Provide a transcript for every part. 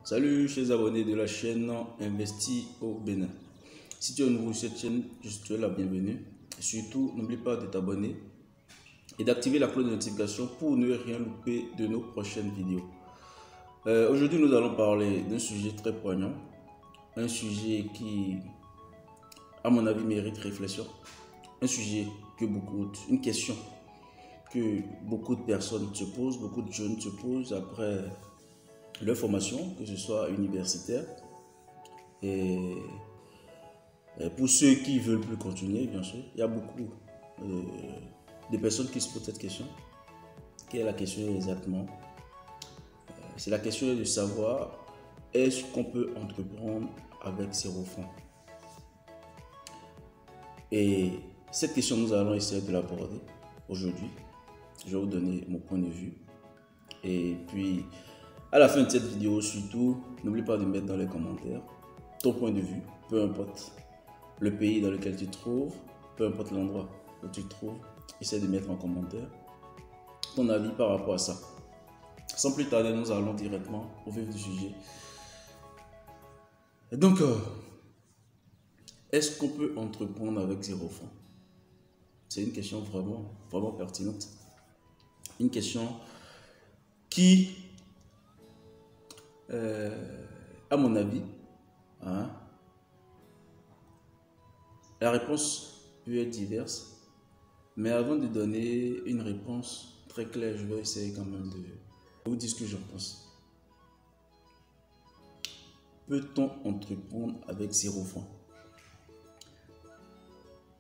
Salut chers abonnés de la chaîne Investi au Bénin. Si tu es nouveau sur cette chaîne, je te souhaite la bienvenue. Surtout, n'oublie pas de t'abonner et d'activer la cloche de notification pour ne rien louper de nos prochaines vidéos. Aujourd'hui, nous allons parler d'un sujet très poignant, un sujet qui, à mon avis, mérite réflexion, un sujet que une question que beaucoup de personnes se posent, beaucoup de jeunes se posent après leur formation, que ce soit universitaire, et pour ceux qui veulent plus continuer, bien sûr, il y a beaucoup de personnes qui se posent cette question. Quelle est la question exactement? C'est la question de savoir, est-ce qu'on peut entreprendre avec 0 francs? Et cette question, nous allons essayer de l'aborder aujourd'hui. Je vais vous donner mon point de vue. Et puis, à la fin de cette vidéo, surtout, n'oublie pas de mettre dans les commentaires ton point de vue, peu importe le pays dans lequel tu te trouves, peu importe l'endroit où tu te trouves, essaie de mettre en commentaire ton avis par rapport à ça. Sans plus tarder, nous allons directement au vif du sujet. Et donc, est-ce qu'on peut entreprendre avec 0 francs? C'est une question vraiment pertinente. Une question qui, à mon avis, la réponse peut être diverse, mais avant de donner une réponse très claire, je vais essayer quand même de vous dire ce que j'en pense. Peut-on entreprendre avec 0 francs?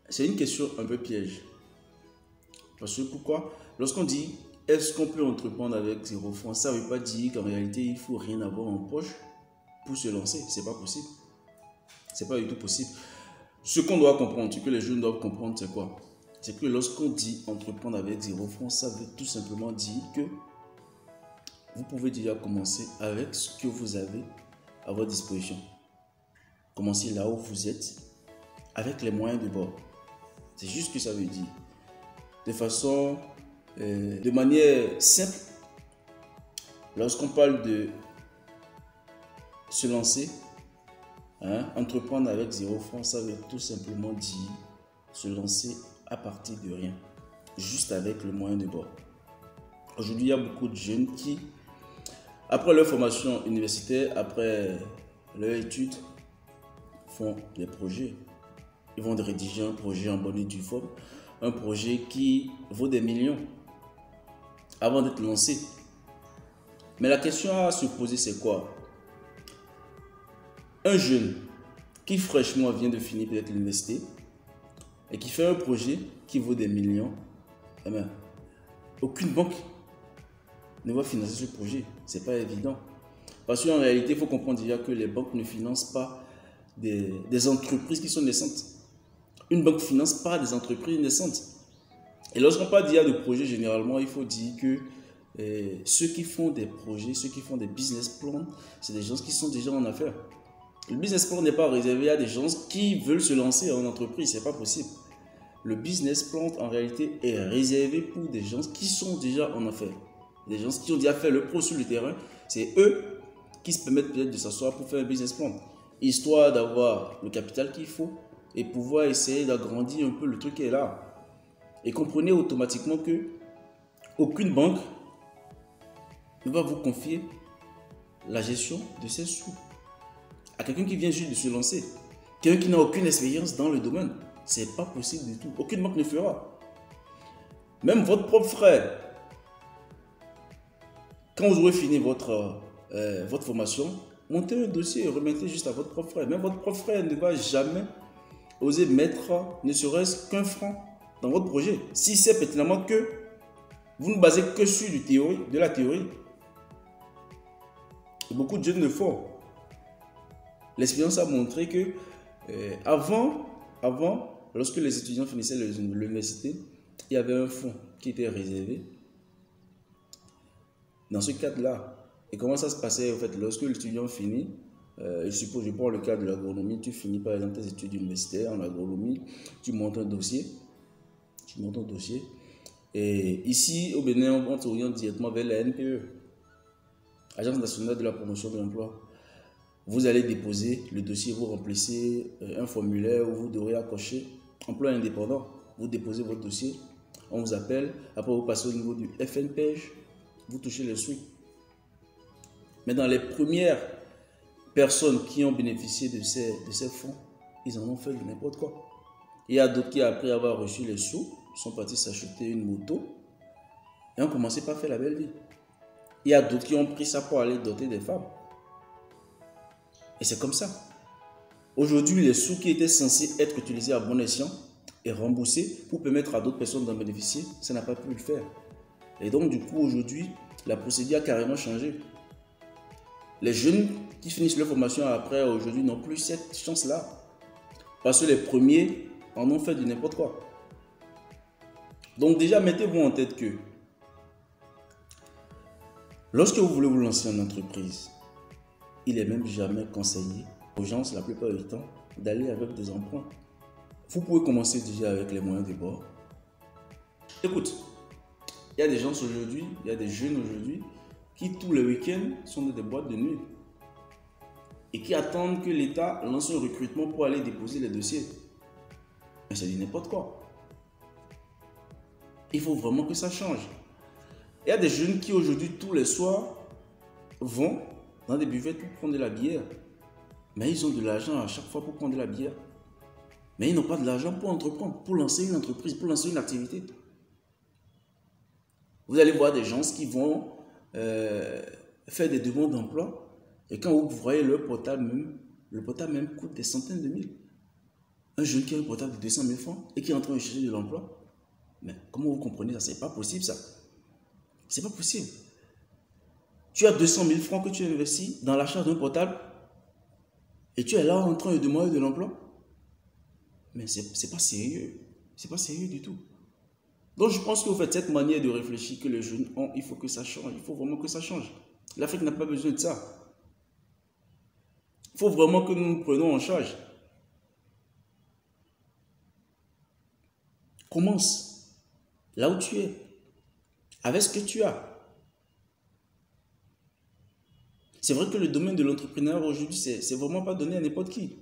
C'est une question un peu piège. Parce que pourquoi? Lorsqu'on dit est-ce qu'on peut entreprendre avec 0 francs, ça ne veut pas dire qu'en réalité il ne faut rien avoir en poche pour se lancer. C'est pas possible. C'est pas du tout possible. Ce qu'on doit comprendre, ce que les jeunes doivent comprendre, c'est quoi? C'est que lorsqu'on dit entreprendre avec 0 francs, ça veut tout simplement dire que vous pouvez déjà commencer avec ce que vous avez à votre disposition. Commencez là où vous êtes, avec les moyens de bord. C'est juste ce que ça veut dire. De manière simple, lorsqu'on parle de se lancer, entreprendre avec 0 francs, ça veut tout simplement dire se lancer à partir de rien, juste avec le moyen de bord. Aujourd'hui, il y a beaucoup de jeunes qui, après leur formation universitaire, après leur étude, font des projets. Ils vont rédiger un projet en bonne et due forme, un projet qui vaut des millions avant d'être lancé. Mais la question à se poser, c'est quoi? Un jeune qui fraîchement vient de finir peut-être l'université et qui fait un projet qui vaut des millions, eh bien, aucune banque ne va financer ce projet. C'est pas évident. Parce qu'en réalité, il faut comprendre déjà que les banques ne financent pas des entreprises qui sont naissantes. Une banque ne finance pas des entreprises naissantes. Et lorsqu'on parle déjà de projets, généralement, il faut dire que ceux qui font des projets, ceux qui font des business plans, c'est des gens qui sont déjà en affaires. Le business plan n'est pas réservé à des gens qui veulent se lancer en entreprise, c'est pas possible. Le business plan, en réalité, est réservé pour des gens qui sont déjà en affaires. Des gens qui ont déjà fait le pro sur le terrain, c'est eux qui se permettent peut-être de s'asseoir pour faire un business plan, histoire d'avoir le capital qu'il faut et pouvoir essayer d'agrandir un peu le truc qui est là. Et comprenez automatiquement que aucune banque ne va vous confier la gestion de ses sous à quelqu'un qui vient juste de se lancer, quelqu'un qui n'a aucune expérience dans le domaine. C'est pas possible du tout. Aucune banque ne fera. Même votre propre frère, quand vous aurez fini votre formation, montez un dossier et remettez juste à votre propre frère. Même votre propre frère ne va jamais oser mettre ne serait-ce qu'un franc dans votre projet, si c'est pertinemment que vous ne basez que sur de la théorie. Et beaucoup de jeunes le font. L'expérience a montré que avant, lorsque les étudiants finissaient l'université, il y avait un fonds qui était réservé dans ce cadre-là. Et comment ça se passait en fait, lorsque l'étudiant finit, je prends le cas de l'agronomie, tu finis par exemple tes études universitaires en agronomie, tu montes un dossier, et ici au Bénin, on t'oriente directement vers la NPE, Agence nationale de la promotion de l'emploi. Vous allez déposer le dossier, vous remplissez un formulaire où vous devrez accrocher emploi indépendant. Vous déposez votre dossier, on vous appelle, après vous passez au niveau du FNPEJ, vous touchez les sous. Mais dans les premières personnes qui ont bénéficié de ces fonds, ils en ont fait n'importe quoi. Il y a d'autres qui, après avoir reçu les sous, sont partis s'acheter une moto et ont commencé par faire la belle vie. Il y a d'autres qui ont pris ça pour aller doter des femmes. Et c'est comme ça. Aujourd'hui, les sous qui étaient censés être utilisés à bon escient et remboursés pour permettre à d'autres personnes d'en bénéficier, ça n'a pas pu le faire. Et donc, du coup, aujourd'hui, la procédure a carrément changé. Les jeunes qui finissent leur formation après, aujourd'hui, n'ont plus cette chance-là. Parce que les premiers en ont fait du n'importe quoi. Donc déjà, mettez-vous en tête que lorsque vous voulez vous lancer en entreprise, il est même jamais conseillé aux gens, la plupart du temps, d'aller avec des emprunts. Vous pouvez commencer déjà avec les moyens de bord. Écoute, il y a des gens aujourd'hui, il y a des jeunes aujourd'hui qui tous les week-ends sont dans des boîtes de nuit et qui attendent que l'État lance un recrutement pour aller déposer les dossiers. Mais c'est du n'importe quoi. Il faut vraiment que ça change. Il y a des jeunes qui aujourd'hui, tous les soirs, vont dans des buvettes pour prendre de la bière. Mais ils ont de l'argent à chaque fois pour prendre de la bière. Mais ils n'ont pas de l'argent pour entreprendre, pour lancer une entreprise, pour lancer une activité. Vous allez voir des gens qui vont faire des demandes d'emploi et quand vous voyez leur portable même, le portable même coûte des centaines de mille. Un jeune qui a un portable de 200 000 francs et qui est en train de chercher de l'emploi. Mais comment vous comprenez ça? C'est pas possible ça. C'est pas possible. Tu as 200 000 francs que tu investis dans l'achat d'un portable et tu es là en train de demander de l'emploi. Mais c'est pas sérieux. C'est pas sérieux du tout. Donc je pense que vous faites cette manière de réfléchir que les jeunes ont, il faut que ça change. Il faut vraiment que ça change. L'Afrique n'a pas besoin de ça. Il faut vraiment que nous nous prenions en charge. Commence là où tu es, avec ce que tu as. C'est vrai que le domaine de l'entrepreneuriat aujourd'hui, c'est vraiment pas donné à n'importe qui.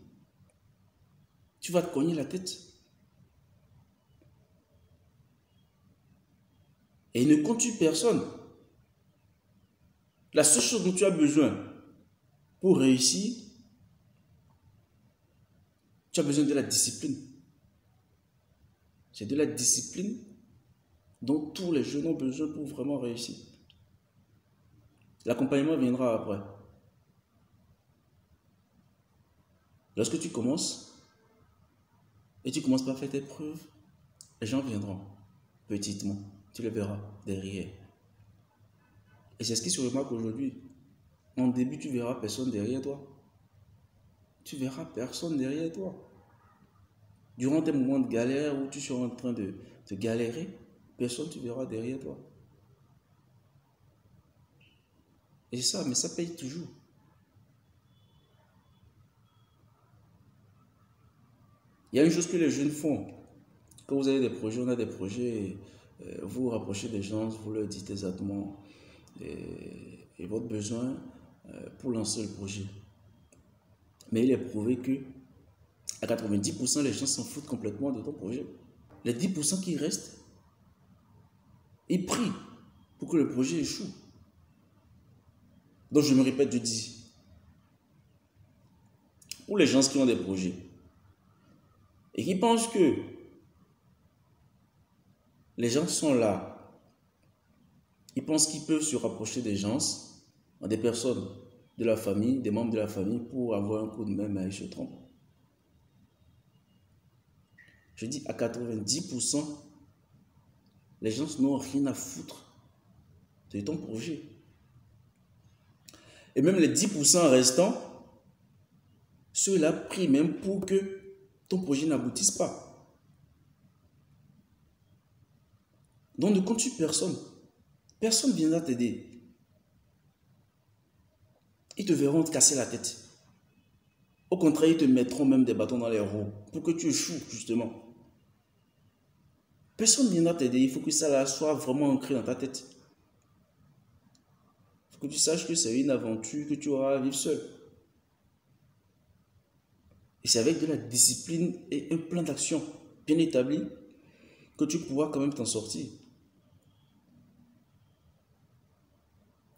Tu vas te cogner la tête. Et il ne compte sur personne. La seule chose dont tu as besoin pour réussir, tu as besoin de la discipline. C'est de la discipline dont tous les jeunes ont besoin pour vraiment réussir. L'accompagnement viendra après. Lorsque tu commences, et tu commences par faire tes preuves, les gens viendront petitement. Tu les verras derrière. Et c'est ce qui se remarque aujourd'hui. En début, tu verras personne derrière toi. Tu verras personne derrière toi. Durant tes moments de galère où tu seras en train de galérer, personne tu verras derrière toi. Et c'est ça, mais ça paye toujours. Il y a une chose que les jeunes font. Quand vous avez des projets, on a des projets, vous vous rapprochez des gens, vous leur dites exactement et votre besoin pour lancer le projet. Mais il est prouvé que à 90%, les gens s'en foutent complètement de ton projet. Les 10% qui restent, ils prient pour que le projet échoue. Donc je me répète, je dis, pour les gens qui ont des projets et qui pensent que les gens sont là, ils pensent qu'ils peuvent se rapprocher des gens, des personnes de la famille, des membres de la famille pour avoir un coup de main, mais ils se trompent. Je dis à 90%, les gens n'ont rien à foutre de ton projet. Et même les 10% restants, ceux-là prient même pour que ton projet n'aboutisse pas. Donc ne compte sur personne. Personne ne viendra t'aider. Ils te verront te casser la tête. Au contraire, ils te mettront même des bâtons dans les roues pour que tu échoues, justement. Personne ne viendra t'aider. Il faut que ça là soit vraiment ancré dans ta tête. Il faut que tu saches que c'est une aventure que tu auras à vivre seul. Et c'est avec de la discipline et un plan d'action bien établi que tu pourras quand même t'en sortir.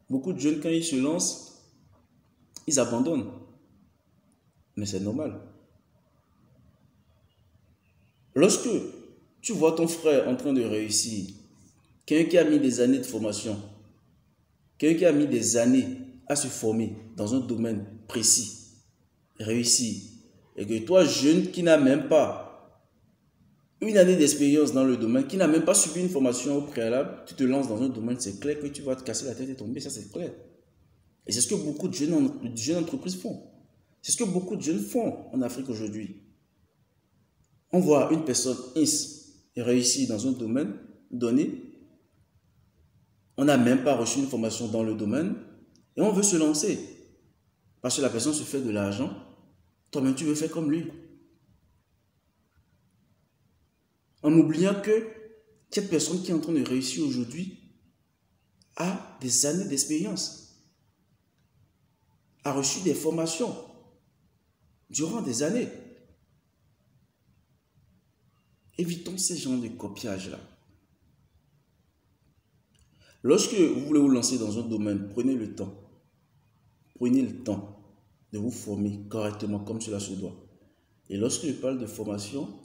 Beaucoup de jeunes, quand ils se lancent, ils abandonnent. Mais c'est normal. Lorsque tu vois ton frère en train de réussir, quelqu'un qui a mis des années de formation, quelqu'un qui a mis des années à se former dans un domaine précis, réussir, et que toi, jeune qui n'as même pas une année d'expérience dans le domaine, qui n'a même pas suivi une formation au préalable, tu te lances dans un domaine, c'est clair que tu vas te casser la tête et tomber, ça c'est clair. Et c'est ce que beaucoup de jeunes entreprises font. C'est ce que beaucoup de jeunes font en Afrique aujourd'hui. On voit une personne réussir dans un domaine donné, on n'a même pas reçu une formation dans le domaine et on veut se lancer. Parce que la personne se fait de l'argent, toi-même tu veux faire comme lui. En oubliant que cette personne qui est en train de réussir aujourd'hui a des années d'expérience, a reçu des formations durant des années. Évitons ces genres de copiage-là. Lorsque vous voulez vous lancer dans un domaine, prenez le temps. Prenez le temps de vous former correctement comme cela se doit. Et lorsque je parle de formation,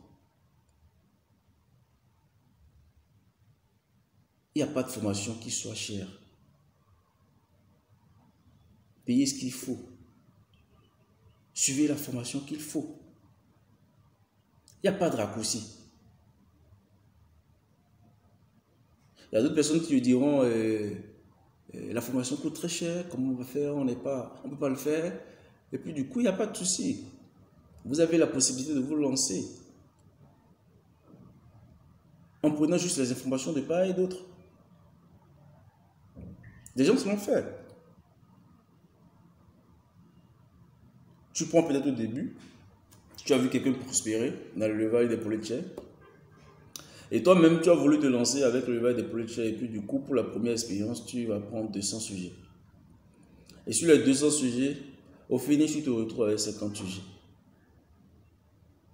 il n'y a pas de formation qui soit chère. Payez ce qu'il faut. Suivez la formation qu'il faut. Il n'y a pas de raccourci. Il y a d'autres personnes qui lui diront la formation coûte très cher, comment on va faire, on ne peut pas le faire. Et puis du coup, il n'y a pas de souci. Vous avez la possibilité de vous lancer en prenant juste les informations de part et d'autre. Des gens se l'ont fait. Tu prends peut-être au début, tu as vu quelqu'un prospérer dans le levail des poulets de chair. Et toi-même, tu as voulu te lancer avec le levail des poulets de chair. Et puis du coup, pour la première expérience, tu vas prendre 200 sujets. Et sur les 200 sujets, au finish, tu te retrouves avec 50 sujets.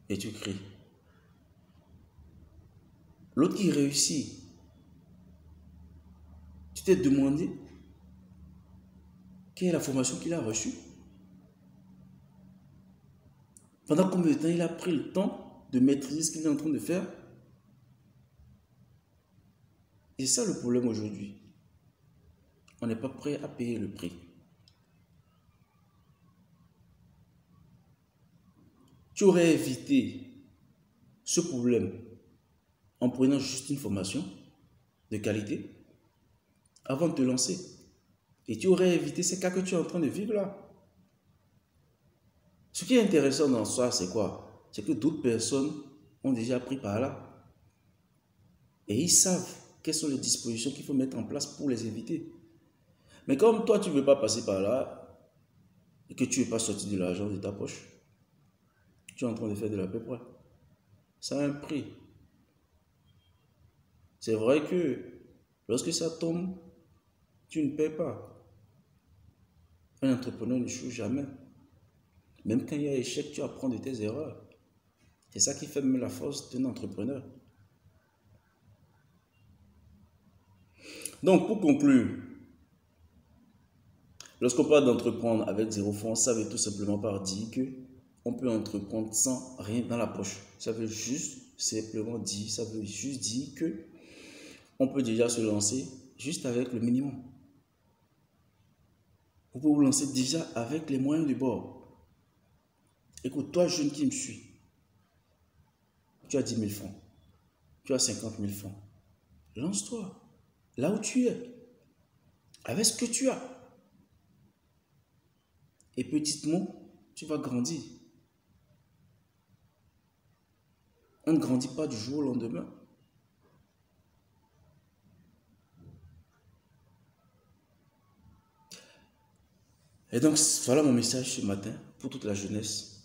Et tu cries. L'autre qui réussit, tu t'es demandé quelle est la formation qu'il a reçue. Pendant combien de temps il a pris le temps de maîtriser ce qu'il est en train de faire. Et c'est ça le problème aujourd'hui. On n'est pas prêt à payer le prix. Tu aurais évité ce problème en prenant juste une formation de qualité avant de te lancer. Et tu aurais évité ces cas que tu es en train de vivre là. Ce qui est intéressant dans ça, c'est quoi? C'est que d'autres personnes ont déjà pris par là. Et ils savent quelles sont les dispositions qu'il faut mettre en place pour les éviter. Mais comme toi, tu ne veux pas passer par là et que tu ne veux pas sortir de l'argent de ta poche, tu es en train de faire de la pépère. Ça a un prix. C'est vrai que lorsque ça tombe, tu ne paies pas. Un entrepreneur ne joue jamais. Même quand il y a échec, tu apprends de tes erreurs. C'est ça qui fait même la force d'un entrepreneur. Donc, pour conclure, lorsqu'on parle d'entreprendre avec 0 francs, ça veut tout simplement par dire que on peut entreprendre sans rien dans la poche. Ça veut juste simplement dire, ça veut juste dire que on peut déjà se lancer juste avec le minimum. Vous pouvez vous lancer déjà avec les moyens du bord. Écoute, toi jeune qui me suis, tu as 10 000 francs, tu as 50 000 francs. Lance-toi là où tu es, avec ce que tu as. Et petitement, tu vas grandir. On ne grandit pas du jour au lendemain. Et donc, voilà mon message ce matin pour toute la jeunesse.